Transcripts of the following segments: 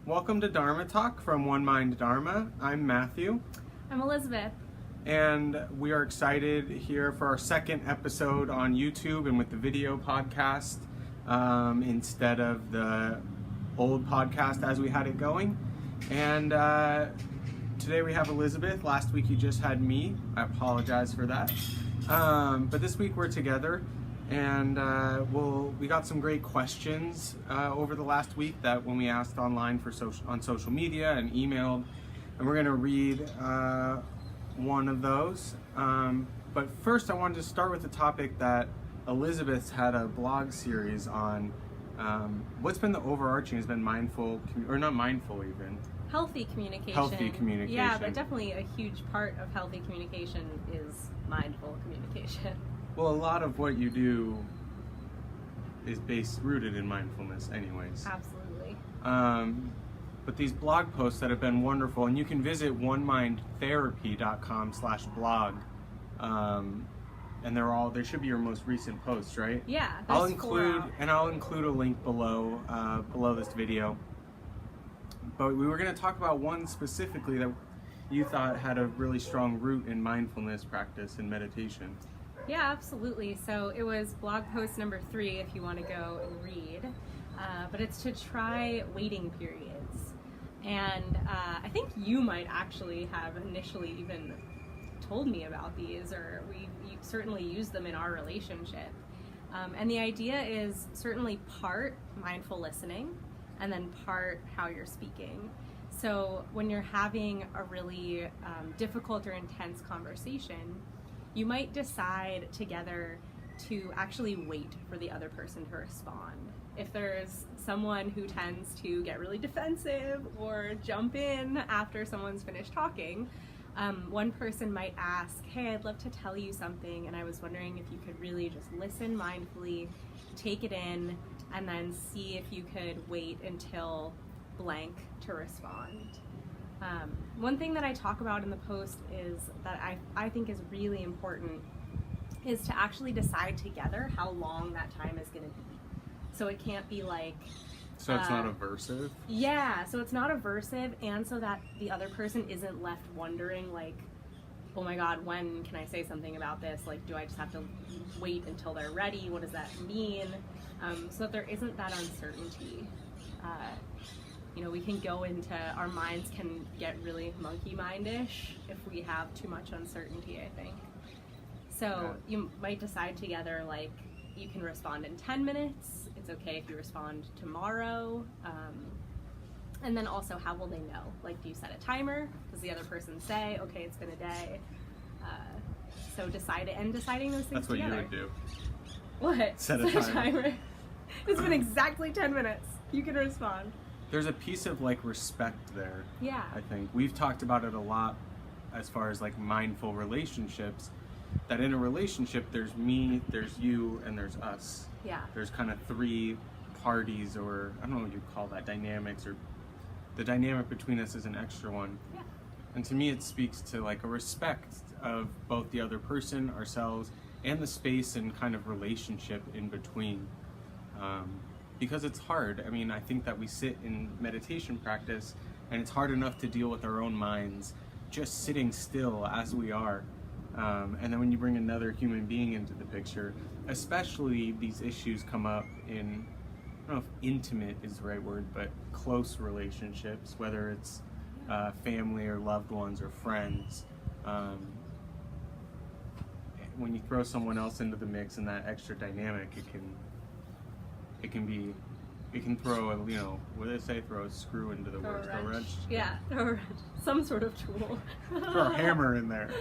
Welcome to Dharma Talk from One Mind Dharma. I'm Matthew. I'm Elizabeth. And we are excited here for our second episode on YouTube and with the video podcast instead of the old podcast as we had it going. And today we have Elizabeth. Last week you just had me. I apologize for that. But this week we're together. And we got some great questions over the last week that when we asked online on social media and emailed, and we're going to read one of those. But first, I wanted to start with the topic that Elizabeth's had a blog series on. What's been the overarching has been mindful, or not mindful even. Healthy communication. Healthy communication. Yeah, but definitely a huge part of healthy communication is mindful communication. Well, a lot of what you do is rooted in mindfulness anyways. Absolutely. But these blog posts that have been wonderful, and you can visit onemindtherapy.com/blog. And they should be your most recent posts, right? Yeah. I'll include a link below this video. But we were going to talk about one specifically that you thought had a really strong root in mindfulness practice and meditation. Yeah, absolutely. So it was blog post number 3 if you want to go and read. But it's to try waiting periods. And I think you might actually have initially even told me about these, or we certainly use them in our relationship. And the idea is certainly part mindful listening and then part how you're speaking. So when you're having a really difficult or intense conversation, you might decide together to actually wait for the other person to respond. If there's someone who tends to get really defensive or jump in after someone's finished talking, one person might ask, hey, I'd love to tell you something, and I was wondering if you could really just listen mindfully, take it in, and then see if you could wait until blank to respond. One thing that I talk about in the post is that I think is really important is to actually decide together how long that time is going to be. So it can't be like... So it's not aversive? Yeah, so it's not aversive, and so that the other person isn't left wondering like, oh my god, when can I say something about this? Like, do I just have to wait until they're ready? What does that mean? So that there isn't that uncertainty. We can go into, our minds can get really monkey mindish if we have too much uncertainty, I think. So you might decide together, like, you can respond in 10 minutes. It's okay if you respond tomorrow. And then also, how will they know? Like, do you set a timer? Does the other person say, okay, it's been a day? So deciding those things That's what together. You would do. What? Set a timer. It's been exactly 10 minutes. You can respond. There's a piece of like respect there. Yeah. I think we've talked about it a lot as far as like mindful relationships, that in a relationship there's me, there's you, and there's us. Yeah. There's kind of 3 parties, or I don't know what you call that, dynamics, or the dynamic between us is an extra one. Yeah. And to me it speaks to like a respect of both the other person, ourselves, and the space and kind of relationship in between. Because it's hard. I mean, I think that we sit in meditation practice and it's hard enough to deal with our own minds just sitting still as we are. And then when you bring another human being into the picture, especially these issues come up in, I don't know if intimate is the right word, but close relationships, whether it's family or loved ones or friends. When you throw someone else into the mix and that extra dynamic, it can throw a, what do they say, throw a screw into the works, throw a wrench? Yeah, throw a wrench, some sort of tool. Throw a hammer in there.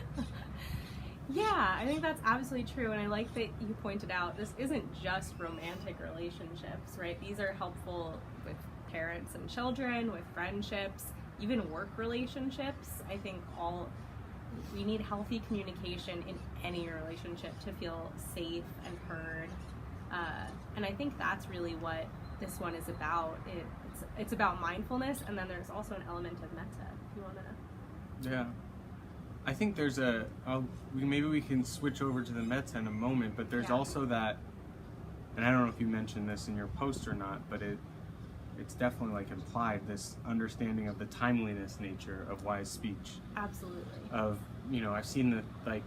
Yeah, I think that's absolutely true, and I like that you pointed out this isn't just romantic relationships, right? These are helpful with parents and children, with friendships, even work relationships. I think we need healthy communication in any relationship to feel safe and heard. And I think that's really what this one is about. It's about mindfulness, and then there's also an element of metta, if you want to... Yeah. I think there's maybe we can switch over to the metta in a moment, but there's also that, and I don't know if you mentioned this in your post or not, but it's definitely like implied, this understanding of the timeliness nature of wise speech. Absolutely. Of, I've seen the like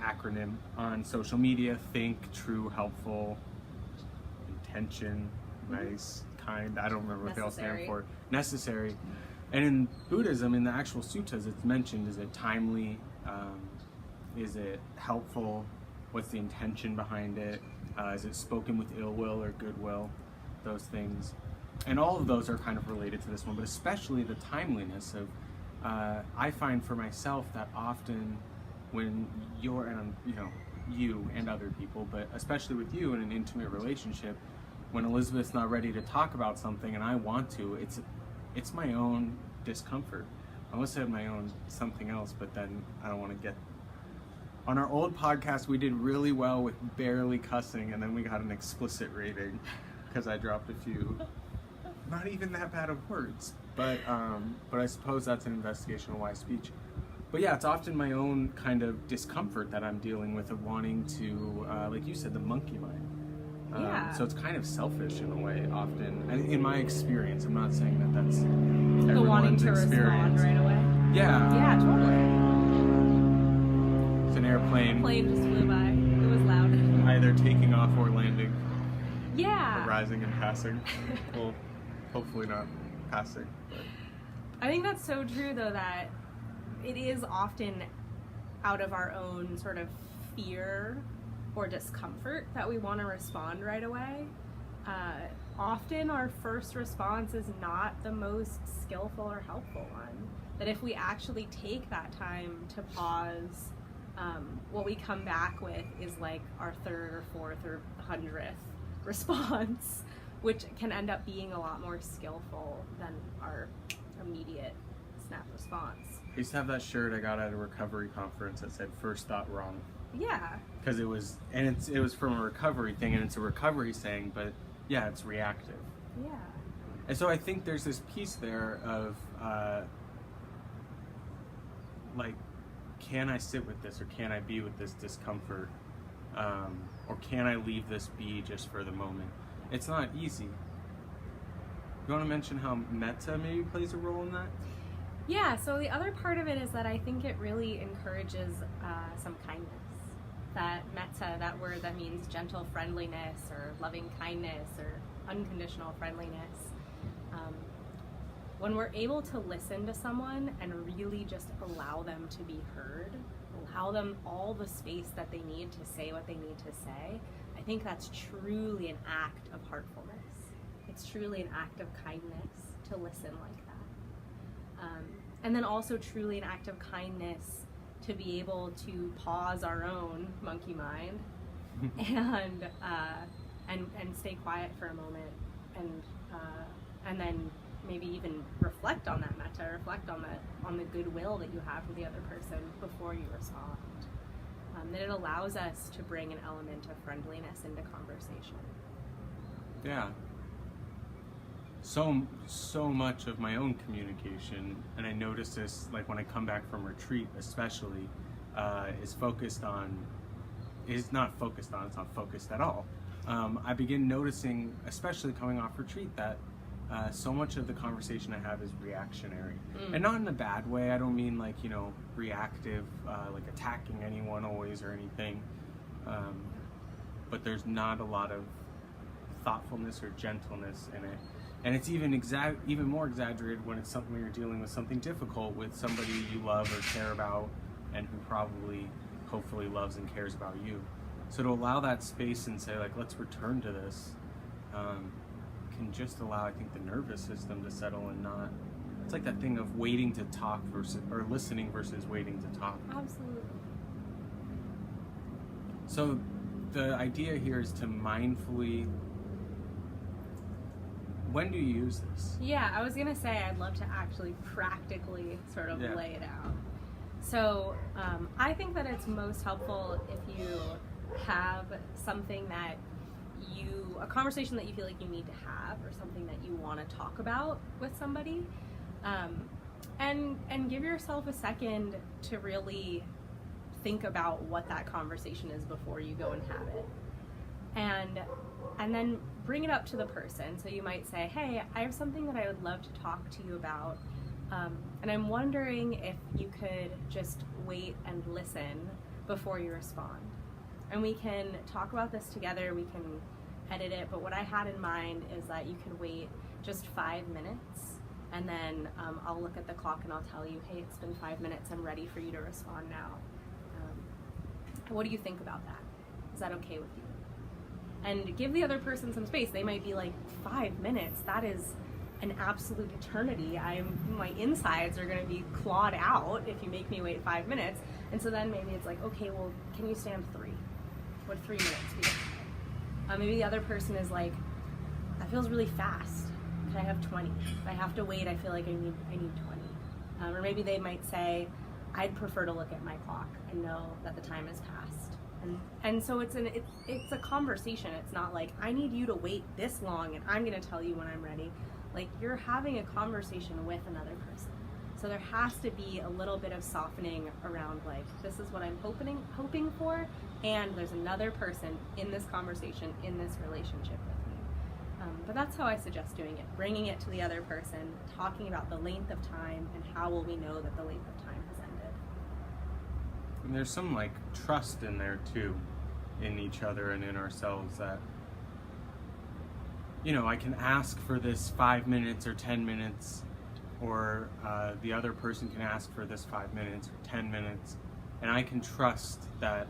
acronym on social media: think, true, helpful, intention, nice, kind. I don't remember what they all stand for. Necessary. And in Buddhism, in the actual suttas, it's mentioned: is it timely? Is it helpful? What's the intention behind it? Is it spoken with ill will or goodwill? Those things. And all of those are kind of related to this one, but especially the timeliness of, I find for myself that often when you're, and you and other people, but especially with you in an intimate relationship, when Elizabeth's not ready to talk about something and I want to, it's my own discomfort. I almost said my own something else, but then I don't want to get... On our old podcast, we did really well with barely cussing, and then we got an explicit rating because I dropped a few not even that bad of words, but I suppose that's an investigation of wise speech. But yeah, it's often my own kind of discomfort that I'm dealing with, of wanting to, like you said, the monkey mind. So it's kind of selfish in a way, often. And in my experience, I'm not saying that that's the wanting to experience. Respond right away. Yeah. Yeah, totally. It's an airplane. The plane just flew by. It was loud. Either taking off or landing. Yeah. Or rising and passing. Well, hopefully not passing. But. I think that's so true, though, that it is often out of our own sort of fear or discomfort that we want to respond right away. Often our first response is not the most skillful or helpful one. That if we actually take that time to pause, what we come back with is like our third or fourth or 100th response, which can end up being a lot more skillful than our immediate snap response. I used to have that shirt I got at a recovery conference that said "First thought wrong." Yeah. Because it was from a recovery thing, and it's a recovery saying, but yeah, it's reactive. Yeah. And so I think there's this piece there of like, can I sit with this, or can I be with this discomfort, or can I leave this be just for the moment? It's not easy. You want to mention how metta maybe plays a role in that? Yeah, so the other part of it is that I think it really encourages some kindness. That metta, that word that means gentle friendliness or loving kindness or unconditional friendliness. When we're able to listen to someone and really just allow them to be heard, allow them all the space that they need to say what they need to say, I think that's truly an act of heartfulness. It's truly an act of kindness to listen like that. And then also truly an act of kindness to be able to pause our own monkey mind and stay quiet for a moment and then maybe even reflect on that metta, reflect on the goodwill that you have for the other person before you respond. That it allows us to bring an element of friendliness into conversation. Yeah. So much of my own communication, and I notice this like when I come back from retreat especially, is not focused at all. I begin noticing, especially coming off retreat, that so much of the conversation I have is reactionary. And not in a bad way. I don't mean like, reactive, like attacking anyone always or anything. But there's not a lot of thoughtfulness or gentleness in it. And it's even more exaggerated when it's something where you're dealing with something difficult with somebody you love or care about, and who probably, hopefully, loves and cares about you. So to allow that space and say, like, let's return to this, can just allow, I think, the nervous system to settle and not... It's like that thing of waiting to talk or listening versus waiting to talk. Absolutely. So the idea here is to mindfully... When do you use this? Yeah, I was going to say I'd love to actually practically sort of lay it out. So I think that it's most helpful if you have something that a conversation that you feel like you need to have, or something that you want to talk about with somebody, and give yourself a second to really think about what that conversation is before you go and have it. And And then bring it up to the person. So you might say, hey, I have something that I would love to talk to you about. And I'm wondering if you could just wait and listen before you respond. And we can talk about this together, we can edit it, but what I had in mind is that you can wait just 5 minutes, and then I'll look at the clock and I'll tell you, hey, it's been 5 minutes, I'm ready for you to respond now. What do you think about that? Is that okay with you? And give the other person some space. They might be like, 5 minutes, that is an absolute eternity. My insides are going to be clawed out if you make me wait 5 minutes. And so then maybe it's like, okay, well, can you stand 3? Would 3 minutes be okay? Maybe the other person is like, that feels really fast. Can I have 20? If I have to wait, I feel like I need 20. Or maybe they might say, I'd prefer to look at my clock and know that the time has passed. And so it's a conversation. It's not like, I need you to wait this long and I'm going to tell you when I'm ready. Like, you're having a conversation with another person. So there has to be a little bit of softening around, like, this is what I'm hoping for, and there's another person in this conversation, in this relationship with me. But that's how I suggest doing it, bringing it to the other person, talking about the length of time, and how will we know that the length of time has ended. And there's some, like, trust in there, too, in each other and in ourselves, that, you know, I can ask for this 5 minutes or 10 minutes, or the other person can ask for this 5 minutes or 10 minutes, and I can trust that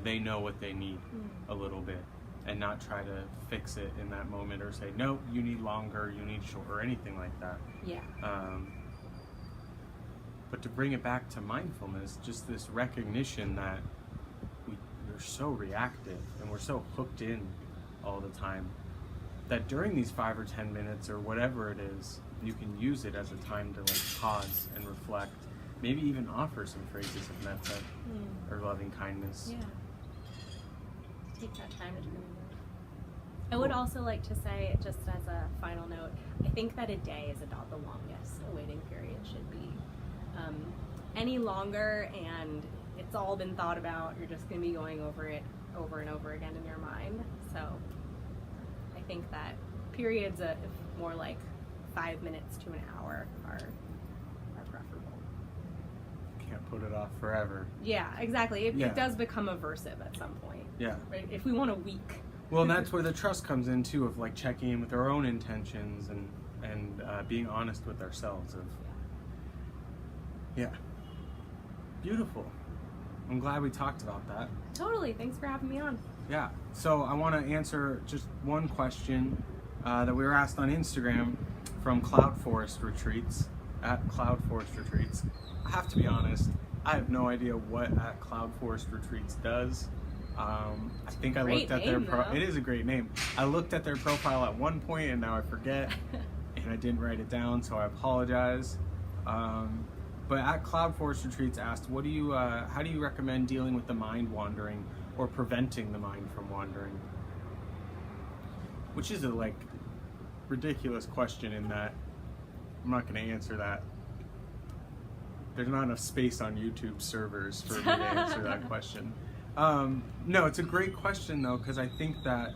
they know what they need a little bit, and not try to fix it in that moment or say, no, you need longer, you need shorter, or anything like that. Yeah. But to bring it back to mindfulness, just this recognition that we're so reactive and we're so hooked in all the time, that during these 5 or 10 minutes or whatever it is, you can use it as a time to, like, pause and reflect, maybe even offer some phrases of metta or loving kindness. Yeah. Take that time to do it. I would also like to say, just as a final note, I think that a day is about the longest a waiting period should be. Any longer and it's all been thought about, you're just going to be going over it over and over again in your mind. So I think that periods of more like 5 minutes to an hour are preferable. Can't put it off forever. Yeah, exactly. It does become aversive at some point. Yeah. Right? If we want a week. Well, and that's where the trust comes in too, of like checking in with our own intentions and being honest with ourselves. Yeah. Beautiful. I'm glad we talked about that. Totally. Thanks for having me on. Yeah. So I want to answer just one question that we were asked on Instagram from Cloud Forest Retreats, at Cloud Forest Retreats. I have to be honest, I have no idea what at Cloud Forest Retreats does. I think I looked at their it is a great name. I looked at their profile at one point and now I forget and I didn't write it down, so I apologize. But at Cloud Forest Retreats asked, how do you recommend dealing with the mind wandering or preventing the mind from wandering? Which is a ridiculous question in that I'm not going to answer that. There's not enough space on YouTube servers for me to answer that question. No, it's a great question though, because I think that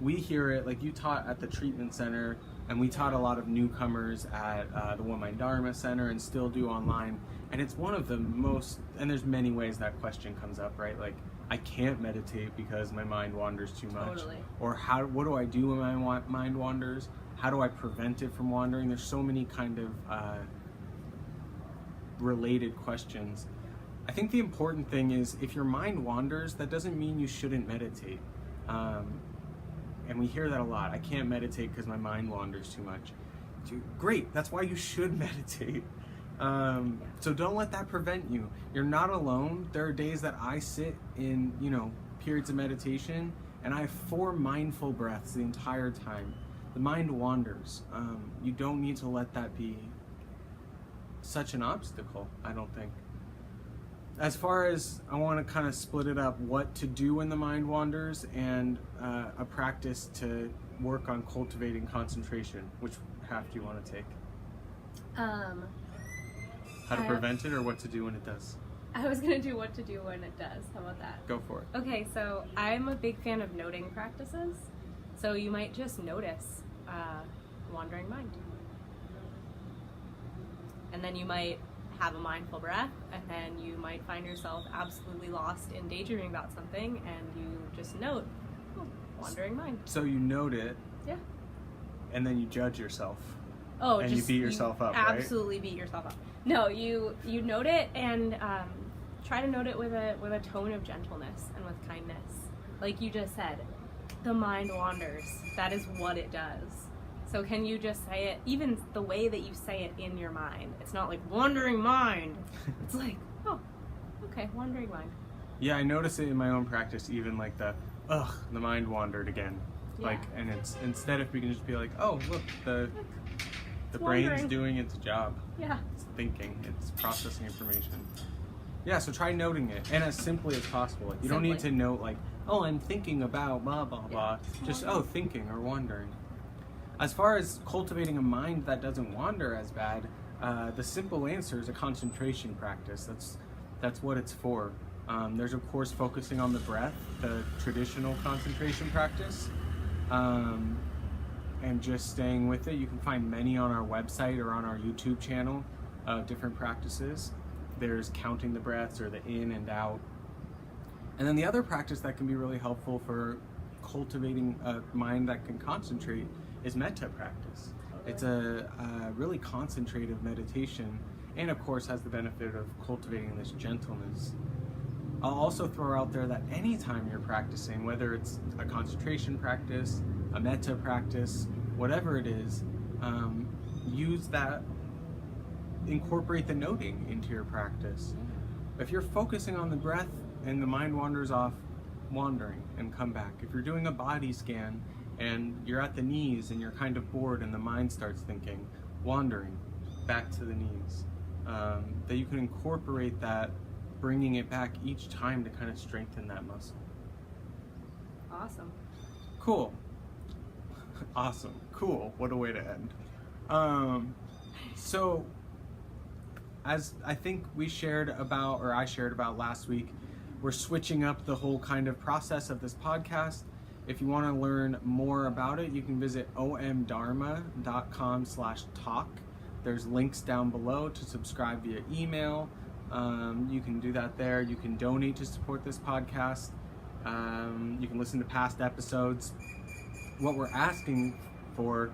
we hear it, like you taught at the treatment center, and we taught a lot of newcomers at the One Mind Dharma Center and still do online. And it's one of the most, and there's many ways that question comes up, right? Like, I can't meditate because my mind wanders too much. Totally. Or what do I do when my mind wanders? How do I prevent it from wandering? There's so many kind of related questions. I think the important thing is, if your mind wanders, that doesn't mean you shouldn't meditate. And we hear that a lot. I can't meditate because my mind wanders too much. Great, that's why you should meditate. So don't let that prevent you. You're not alone. There are days that I sit in, periods of meditation, and I have 4 mindful breaths the entire time. The mind wanders. You don't need to let that be such an obstacle, I don't think. As far as, I want to kind of split it up, what to do when the mind wanders and a practice to work on cultivating concentration. Which half do you want to take? How to prevent it, or what to do when it does? I was going to do what to do when it does. How about that? Go for it. Okay, so I'm a big fan of noting practices. So you might just notice wandering mind. And then you might have a mindful breath, and then you might find yourself absolutely lost in daydreaming about something, and you just note, wandering mind. So you note it, Yeah. and then you judge yourself. Oh, and just you beat yourself up, right? Absolutely beat yourself up. No, you note it, and try to note it with a tone of gentleness and with kindness. Like you just said, the mind wanders. That is what it does. So can you just say it, even the way that you say it in your mind? It's not like wandering mind. It's like, oh, okay, wandering mind. Yeah, I notice it in my own practice, even like the mind wandered again. Yeah. Like, and it's, instead if we can just be like, oh, look, the brain's wandering. doing its job. Yeah. It's thinking, it's processing information. Yeah, so try noting it, and as simply as possible. Like, you don't need to note like, oh, I'm thinking about blah, blah, blah. Just, oh, thinking or wandering. As far as cultivating a mind that doesn't wander as bad, the simple answer is a concentration practice. That's what it's for. There's of course focusing on the breath, the traditional concentration practice, and just staying with it. You can find many on our website or on our YouTube channel, different practices. There's counting the breaths or the in and out. And then the other practice that can be really helpful for cultivating a mind that can concentrate is metta practice. It's a really concentrative meditation, and of course has the benefit of cultivating this gentleness. I'll also throw out there that anytime you're practicing, whether it's a concentration practice, a metta practice, whatever it is, use that, incorporate the noting into your practice. If you're focusing on the breath and the mind wanders off, wandering and come back. If you're doing a body scan and you're at the knees and you're kind of bored and the mind starts thinking, wandering back to the knees, that you can incorporate that, bringing it back each time to kind of strengthen that muscle. Awesome. Cool. Awesome. Cool. What a way to end. So, as I think we shared about, or I shared about last week, we're switching up the whole kind of process of this podcast. If you want to learn more about it, you can visit omdharma.com/talk. There's links down below to subscribe via email. You can do that there. You can donate to support this podcast. You can listen to past episodes. What we're asking for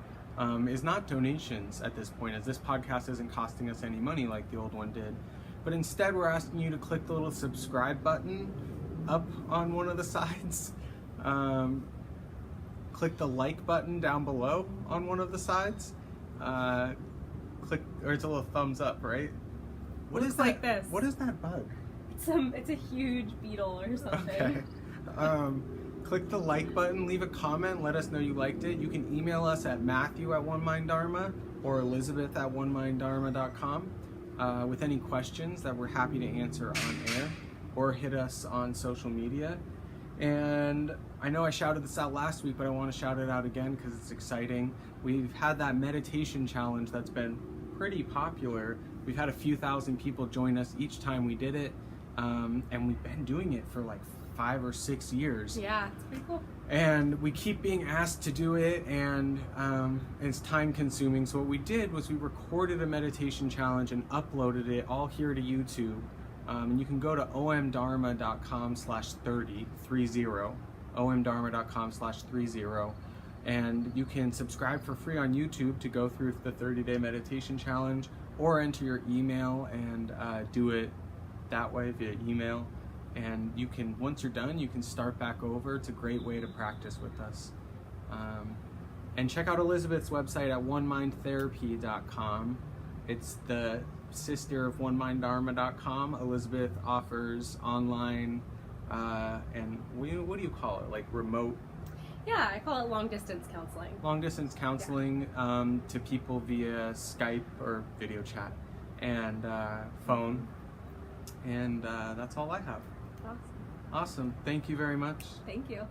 is not donations at this point, as this podcast isn't costing us any money like the old one did. But instead, we're asking you to click the little subscribe button up on one of the sides. Click the like button down below on one of the sides. Click, or it's a little thumbs up, right? What Looks is that? like this. What is that bug? It's a huge beetle or something. Okay. Click the like button, leave a comment, let us know you liked it. You can email us at Matthew@OneMindDharma or Elizabeth@OneMindDharma.com with any questions that we're happy to answer on air, or hit us on social media. And I know I shouted this out last week, but I want to shout it out again because it's exciting. We've had that meditation challenge that's been pretty popular. We've had a few thousand people join us each time we did it, and we've been doing it for like 5 or 6 years. Yeah, it's pretty cool. And we keep being asked to do it, and it's time consuming. So what we did was we recorded a meditation challenge and uploaded it all here to YouTube. And you can go to omdharma.com/30, omdharma.com/30, and you can subscribe for free on YouTube to go through the 30-day meditation challenge, or enter your email and do it that way via email. And you can, once you're done, you can start back over. It's a great way to practice with us. And check out Elizabeth's website at onemindtherapy.com. It's the sister of oneminddharma.com. Elizabeth offers online, and what do you call it? Like remote? Yeah, I call it long distance counseling. Long distance counseling to people via Skype or video chat and phone. And that's all I have. Awesome. Awesome. Thank you very much. Thank you.